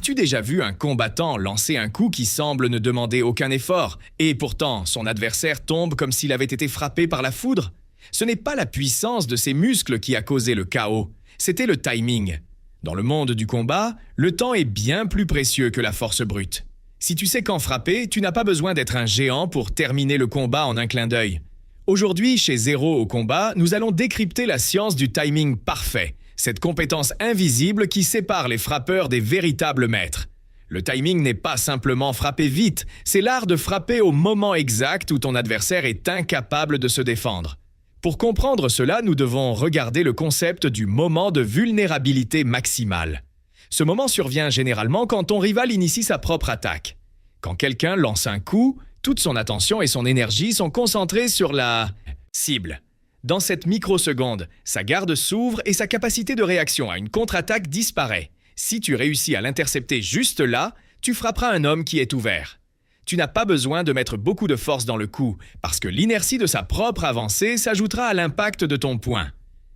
As-tu déjà vu un combattant lancer un coup qui semble ne demander aucun effort, et pourtant son adversaire tombe comme s'il avait été frappé par la foudre? Ce n'est pas la puissance de ses muscles qui a causé le chaos, c'était le timing. Dans le monde du combat, le temps est bien plus précieux que la force brute. Si tu sais quand frapper, tu n'as pas besoin d'être un géant pour terminer le combat en un clin d'œil. Aujourd'hui, chez Zéro au combat, nous allons décrypter la science du timing parfait, cette compétence invisible qui sépare les frappeurs des véritables maîtres. Le timing n'est pas simplement frapper vite, c'est l'art de frapper au moment exact où ton adversaire est incapable de se défendre. Pour comprendre cela, nous devons regarder le concept du moment de vulnérabilité maximale. Ce moment survient généralement quand ton rival initie sa propre attaque. Quand quelqu'un lance un coup, toute son attention et son énergie sont concentrées sur la cible. Dans cette microseconde, sa garde s'ouvre et sa capacité de réaction à une contre-attaque disparaît. Si tu réussis à l'intercepter juste là, tu frapperas un homme qui est ouvert. Tu n'as pas besoin de mettre beaucoup de force dans le coup, parce que l'inertie de sa propre avancée s'ajoutera à l'impact de ton poing.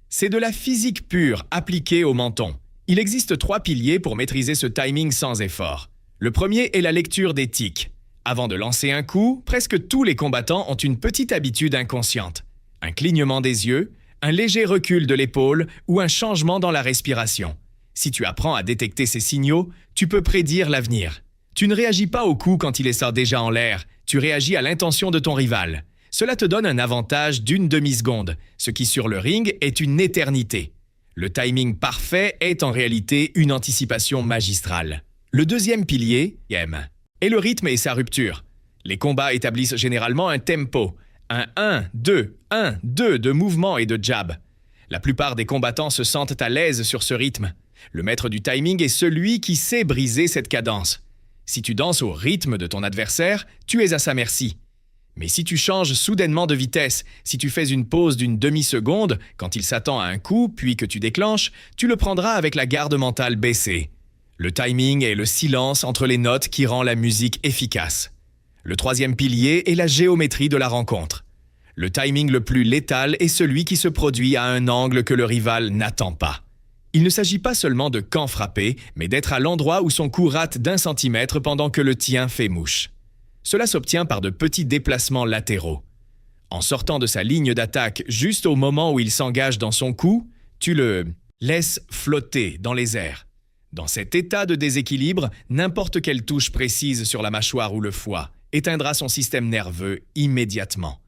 C'est de la physique pure appliquée au menton. Il existe 3 piliers pour maîtriser ce timing sans effort. Le premier est la lecture des tics. Avant de lancer un coup, presque tous les combattants ont une petite habitude inconsciente. Un clignement des yeux, un léger recul de l'épaule ou un changement dans la respiration. Si tu apprends à détecter ces signaux, tu peux prédire l'avenir. Tu ne réagis pas au coup quand il est déjà en l'air, tu réagis à l'intention de ton rival. Cela te donne un avantage d'une demi-seconde, ce qui sur le ring est une éternité. Le timing parfait est en réalité une anticipation magistrale. Le deuxième pilier, est le rythme et sa rupture. Les combats établissent généralement un tempo, un 1-2, 1-2 de mouvement et de jab. La plupart des combattants se sentent à l'aise sur ce rythme. Le maître du timing est celui qui sait briser cette cadence. Si tu danses au rythme de ton adversaire, tu es à sa merci. Mais si tu changes soudainement de vitesse, si tu fais une pause d'une demi-seconde quand il s'attend à un coup puis que tu déclenches, tu le prendras avec la garde mentale baissée. Le timing est le silence entre les notes qui rend la musique efficace. Le troisième pilier est la géométrie de la rencontre. Le timing le plus létal est celui qui se produit à un angle que le rival n'attend pas. Il ne s'agit pas seulement de quand frapper, mais d'être à l'endroit où son coup rate d'1 centimètre pendant que le tien fait mouche. Cela s'obtient par de petits déplacements latéraux. En sortant de sa ligne d'attaque juste au moment où il s'engage dans son coup, tu le laisses flotter dans les airs. Dans cet état de déséquilibre, n'importe quelle touche précise sur la mâchoire ou le foie éteindra son système nerveux immédiatement.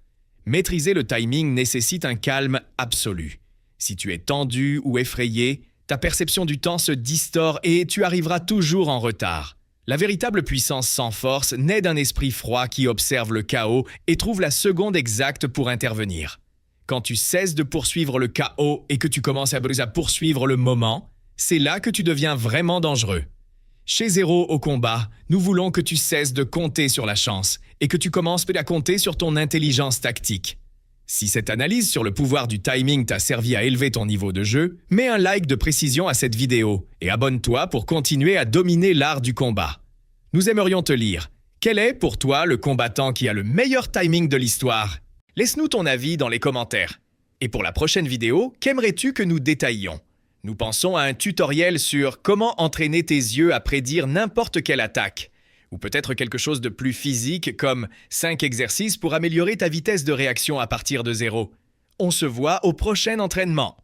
Maîtriser le timing nécessite un calme absolu. Si tu es tendu ou effrayé, ta perception du temps se distord et tu arriveras toujours en retard. La véritable puissance sans force naît d'un esprit froid qui observe le chaos et trouve la seconde exacte pour intervenir. Quand tu cesses de poursuivre le chaos et que tu commences à poursuivre le moment, c'est là que tu deviens vraiment dangereux. Chez Zéro au combat, nous voulons que tu cesses de compter sur la chance et que tu commences à compter sur ton intelligence tactique. Si cette analyse sur le pouvoir du timing t'a servi à élever ton niveau de jeu, mets un like de précision à cette vidéo et abonne-toi pour continuer à dominer l'art du combat. Nous aimerions te lire. Quel est pour toi le combattant qui a le meilleur timing de l'histoire? Laisse-nous ton avis dans les commentaires. Et pour la prochaine vidéo, qu'aimerais-tu que nous détaillions? Nous pensons à un tutoriel sur comment entraîner tes yeux à prédire n'importe quelle attaque. Ou peut-être quelque chose de plus physique comme 5 exercices pour améliorer ta vitesse de réaction à partir de 0. On se voit au prochain entraînement.